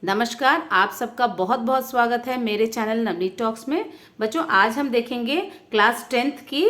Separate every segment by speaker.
Speaker 1: नमस्कार, आप सबका बहुत बहुत स्वागत है मेरे चैनल नवनीत टॉक्स में। बच्चों, आज हम देखेंगे क्लास 10th की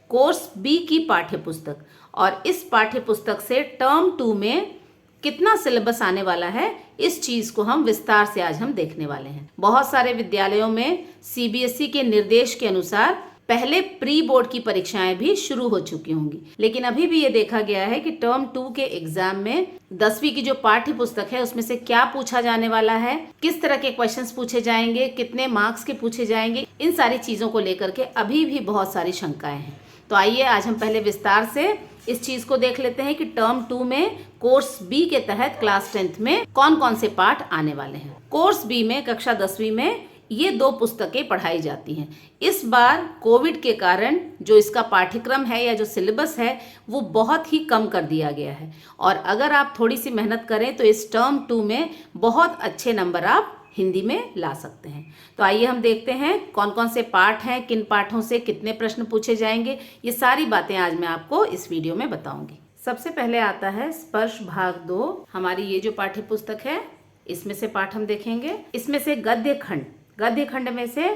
Speaker 1: कोर्स बी की पाठ्य पुस्तक। और इस पाठ्य पुस्तक से टर्म 2 में कितना सिलेबस आने वाला है, इस चीज को हम विस्तार से आज हम देखने वाले हैं। बहुत सारे विद्यालयों में सीबीएसई के निर्देश के अनुसार पहले प्री बोर्ड की परीक्षाएं भी शुरू हो चुकी होंगी, लेकिन अभी भी ये देखा गया है कि टर्म 2 के एग्जाम में 10वीं की जो पाठ्य पुस्तक है उसमें से क्या पूछा जाने वाला है, किस तरह के क्वेश्चंस पूछे जाएंगे, कितने मार्क्स के पूछे जाएंगे, इन सारी चीजों को लेकर के अभी भी बहुत सारी शंकाएं हैं। तो आइए आज हम पहले विस्तार से इस चीज को देख लेते हैं कि टर्म 2 में कोर्स बी के तहत क्लास 10th में कौन कौन से पाठ आने वाले हैं। कोर्स बी में कक्षा 10वीं में ये 2 पुस्तकें पढ़ाई जाती हैं। इस बार कोविड के कारण जो इसका पाठ्यक्रम है या जो सिलेबस है वो बहुत ही कम कर दिया गया है, और अगर आप थोड़ी सी मेहनत करें तो इस टर्म 2 में बहुत अच्छे नंबर आप हिंदी में ला सकते हैं। तो आइए हम देखते हैं कौन कौन से पाठ हैं, किन पाठों से कितने प्रश्न पूछे जाएंगे। ये सारी बातें आज मैं आपको इस वीडियो में बताऊंगी। सबसे पहले आता है स्पर्श भाग 2। हमारी ये जो पाठ्य पुस्तक है इसमें से पाठ हम देखेंगे। इसमें से गद्य खंड में से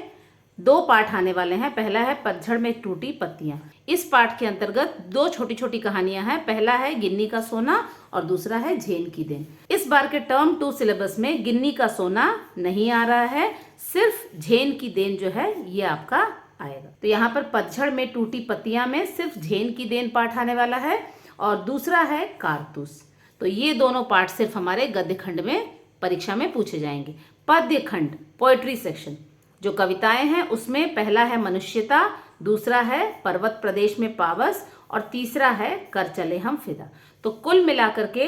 Speaker 1: 2 पाठ आने वाले हैं। पहला है पतझड़ में टूटी पत्तियां। इस पाठ के अंतर्गत 2 छोटी छोटी कहानियां हैं। पहला है गिन्नी का सोना और दूसरा है झेन की देन। इस बार के टर्म 2 सिलेबस में गिन्नी का सोना नहीं आ रहा है, सिर्फ झेन की देन जो है ये आपका आएगा। तो यहाँ पर पतझड़ में टूटी पत्तियां में सिर्फ झेन की देन पाठ आने वाला है और दूसरा है कारतूस। तो ये दोनों पाठ सिर्फ हमारे गद्य खंड में परीक्षा में पूछे जाएंगे। पद्य खंड पोएट्री सेक्शन जो कविताएं हैं उसमें पहला है मनुष्यता, दूसरा है पर्वत प्रदेश में पावस और तीसरा है कर चले हम फिदा। तो कुल मिलाकर के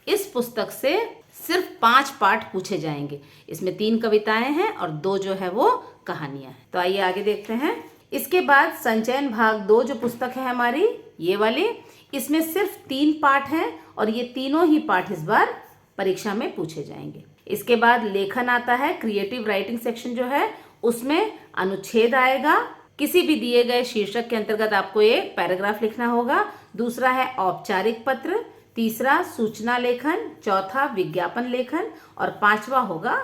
Speaker 1: इस पुस्तक से सिर्फ 5 पाठ पूछे जाएंगे। इसमें 3 कविताएं हैं और 2 जो है वो कहानियां हैं। तो आइए आगे देखते हैं। इसके बाद संचयन भाग 2 जो पुस्तक है हमारी ये वाली, इसमें सिर्फ 3 पाठ हैं और ये तीनों ही पाठ इस बार परीक्षा में पूछे जाएंगे। इसके बाद लेखन आता है, क्रिएटिव राइटिंग सेक्शन जो है उसमें अनुच्छेद आएगा। किसी भी दिए गए शीर्षक के अंतर्गत आपको एक पैराग्राफ लिखना होगा। दूसरा है औपचारिक पत्र, तीसरा सूचना लेखन, चौथा विज्ञापन लेखन और 5वां होगा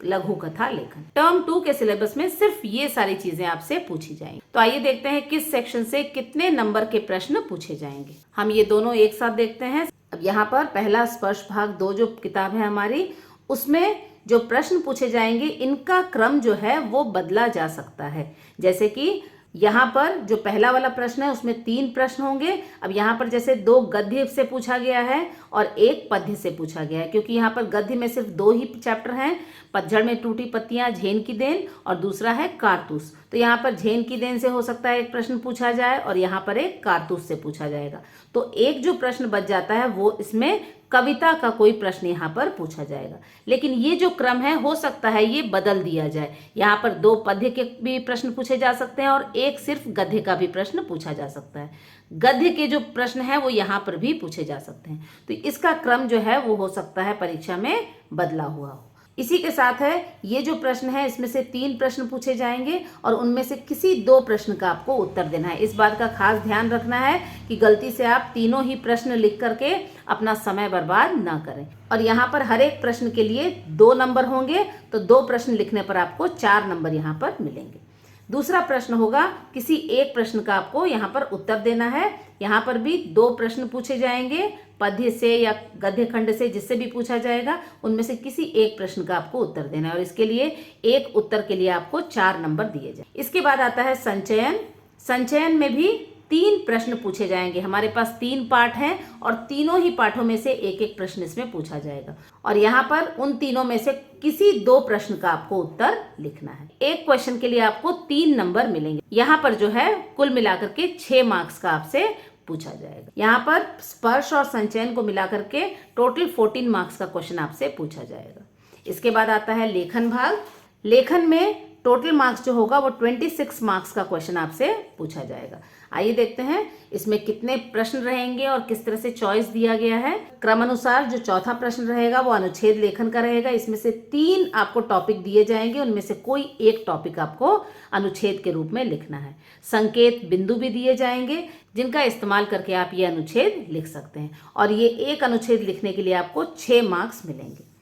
Speaker 1: लघु कथा लेखन। टर्म 2 के सिलेबस में सिर्फ ये सारी चीजें आपसे पूछी जाएंगी। तो आइए देखते हैं किस सेक्शन से कितने नंबर के प्रश्न पूछे जाएंगे। हम ये दोनों एक साथ देखते हैं। अब यहाँ पर पहला स्पर्श भाग 2 जो किताब है हमारी, उसमें जो प्रश्न पूछे जाएंगे इनका क्रम जो है वो बदला जा सकता है। जैसे कि यहाँ पर जो पहला वाला प्रश्न है उसमें 3 प्रश्न होंगे। अब यहाँ पर जैसे 2 गद्य से पूछा गया है और 1 पद्य से पूछा गया है, क्योंकि यहाँ पर गद्य में सिर्फ 2 ही चैप्टर हैं, पतझड़ में टूटी पत्तियां, झेन की देन और दूसरा है कारतूस। तो यहाँ पर झेन की देन से हो सकता है एक प्रश्न पूछा जाए और यहाँ पर एक कारतूस से पूछा जाएगा। तो एक जो प्रश्न बच जाता है वो इसमें कविता का कोई प्रश्न यहाँ पर पूछा जाएगा। लेकिन ये जो क्रम है हो सकता है ये बदल दिया जाए। यहाँ पर 2 पद्य के भी प्रश्न पूछे जा सकते हैं और एक सिर्फ गद्य का भी प्रश्न पूछा जा सकता है। गद्य के जो प्रश्न है वो यहाँ पर भी पूछे जा सकते हैं। तो इसका क्रम जो है वो हो सकता है परीक्षा में बदला हुआ हो। इसी के साथ है ये जो प्रश्न है इसमें से 3 प्रश्न पूछे जाएंगे और उनमें से किसी 2 प्रश्न का आपको उत्तर देना है। इस बात का खास ध्यान रखना है कि गलती से आप तीनों ही प्रश्न लिख करके अपना समय बर्बाद ना करें। और यहाँ पर हर एक प्रश्न के लिए 2 नंबर होंगे, तो 2 प्रश्न लिखने पर आपको 4 नंबर यहाँ पर मिलेंगे। दूसरा प्रश्न होगा किसी एक प्रश्न का आपको यहाँ पर उत्तर देना है। यहाँ पर भी 2 प्रश्न पूछे जाएंगे, पद्य से या गद्य खंड से, जिससे भी पूछा जाएगा उनमें से किसी एक प्रश्न का आपको उत्तर देना है और इसके लिए एक उत्तर के लिए आपको 4 नंबर दिए जाए। इसके बाद आता है संचयन। संचयन में भी 3 प्रश्न पूछे जाएंगे। हमारे पास 3 पाठ हैं और तीनों ही पाठों में से एक एक प्रश्न इसमें पूछा जाएगा और यहाँ पर उन तीनों में से किसी 2 प्रश्न का आपको उत्तर लिखना है। एक क्वेश्चन के लिए आपको 3 नंबर मिलेंगे। यहाँ पर जो है कुल मिलाकर के 6 मार्क्स का आपसे पूछा जाएगा। यहाँ पर स्पर्श और संचयन को मिलाकर के टोटल 14 मार्क्स का क्वेश्चन आपसे पूछा जाएगा। इसके बाद आता है लेखन भाग। लेखन में टोटल मार्क्स जो होगा वो 26 मार्क्स का क्वेश्चन आपसे पूछा जाएगा। आइए देखते हैं इसमें कितने प्रश्न रहेंगे और किस तरह से चॉइस दिया गया है। क्रमानुसार जो चौथा प्रश्न रहेगा वो अनुच्छेद लेखन का रहेगा। इसमें से 3 आपको टॉपिक दिए जाएंगे, उनमें से कोई एक टॉपिक आपको अनुच्छेद के रूप में लिखना है। संकेत बिंदु भी दिए जाएंगे जिनका इस्तेमाल करके आप ये अनुच्छेद लिख सकते हैं और ये एक अनुच्छेद लिखने के लिए आपको 6 मार्क्स मिलेंगे।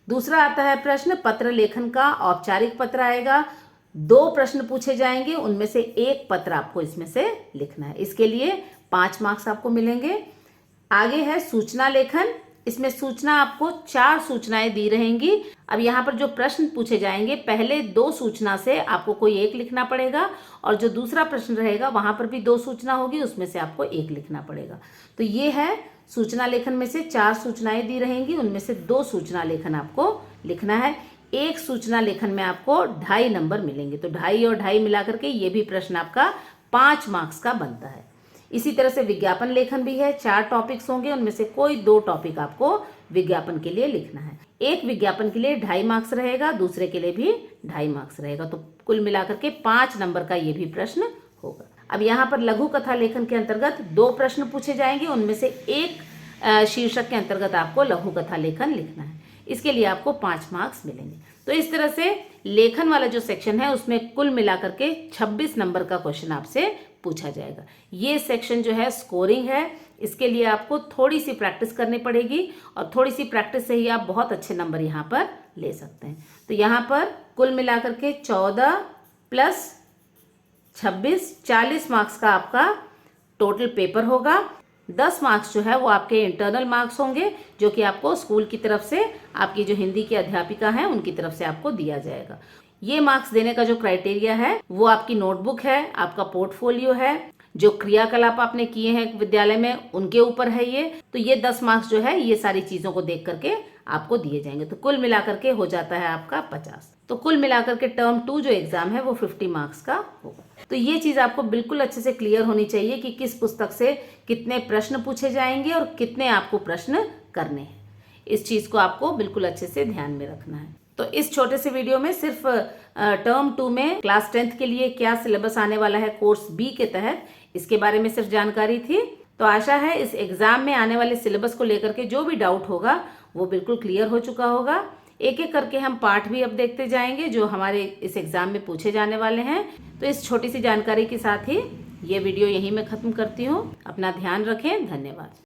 Speaker 1: दूसरा आता है प्रश्न पत्र लेखन का। औपचारिक पत्र आएगा, 2 प्रश्न पूछे जाएंगे, उनमें से एक पत्र आपको इसमें से लिखना है। इसके लिए 5 मार्क्स आपको मिलेंगे। आगे है सूचना लेखन। इसमें सूचना आपको 4 सूचनाएं दी रहेंगी। अब यहाँ पर जो प्रश्न पूछे जाएंगे, पहले 2 सूचना से आपको कोई एक लिखना पड़ेगा, और जो दूसरा प्रश्न रहेगा वहां पर भी 2 सूचना होगी, उसमें से आपको एक लिखना पड़ेगा। तो ये है सूचना लेखन में से 4 सूचनाएं दी रहेंगी, उनमें से 2 सूचना लेखन आपको लिखना है। एक सूचना लेखन में आपको 2.5 नंबर मिलेंगे। तो 2.5 और 2.5 मिलाकर के ये भी प्रश्न आपका 5 मार्क्स का बनता है। इसी तरह से विज्ञापन लेखन भी है। 4 टॉपिक्स होंगे, उनमें से कोई 2 टॉपिक आपको विज्ञापन के लिए लिखना है। एक विज्ञापन के लिए 2.5 मार्क्स रहेगा, दूसरे के लिए भी 2.5 मार्क्स रहेगा। तो कुल मिलाकर के 5 नंबर का ये भी प्रश्न होगा। अब यहाँ पर लघु कथा लेखन के अंतर्गत 2 प्रश्न पूछे जाएंगे, उनमें से एक शीर्षक के अंतर्गत आपको लघु कथा लेखन लिखना है। इसके लिए आपको 5 मार्क्स मिलेंगे। तो इस तरह से लेखन वाला जो सेक्शन है उसमें कुल मिलाकर के 26 नंबर का क्वेश्चन आपसे पूछा जाएगा। ये सेक्शन जो है स्कोरिंग है, इसके लिए आपको थोड़ी सी प्रैक्टिस करनी पड़ेगी, और थोड़ी सी प्रैक्टिस से ही आप बहुत अच्छे नंबर यहाँ पर ले सकते हैं। तो यहाँ पर कुल मिलाकर के 14 + 26 40 मार्क्स का आपका टोटल पेपर होगा। 10 मार्क्स जो है वो आपके इंटरनल मार्क्स होंगे, जो कि आपको स्कूल की तरफ से, आपकी जो हिंदी की अध्यापिका हैं उनकी तरफ से आपको दिया जाएगा। ये मार्क्स देने का जो क्राइटेरिया है वो आपकी नोटबुक है, आपका पोर्टफोलियो है, जो क्रियाकलाप आपने किए हैं विद्यालय में उनके ऊपर है ये। तो ये 10 मार्क्स जो है ये सारी चीजों को देख करके आपको दिए जाएंगे। तो कुल मिलाकर के हो जाता है आपका 50। तो कुल मिलाकर के टर्म 2 जो एग्जाम है वो 50 मार्क्स का होगा। तो ये चीज आपको बिल्कुल अच्छे से क्लियर होनी चाहिए कि किस पुस्तक से कितने प्रश्न पूछे जाएंगे और कितने आपको प्रश्न करने हैं। इस चीज को आपको बिल्कुल अच्छे से ध्यान में रखना है। तो इस छोटे से वीडियो में सिर्फ टर्म 2 में क्लास 10th के लिए क्या सिलेबस आने वाला है कोर्स बी के तहत, इसके बारे में सिर्फ जानकारी थी। तो आशा है इस एग्जाम में आने वाले सिलेबस को लेकर के जो भी डाउट होगा वो बिल्कुल क्लियर हो चुका होगा। एक एक करके हम पार्ट भी अब देखते जाएंगे जो हमारे इस एग्जाम में पूछे जाने वाले हैं। तो इस छोटी सी जानकारी के साथ ही ये वीडियो यहीं मैं खत्म करती हूँ। अपना ध्यान रखें। धन्यवाद।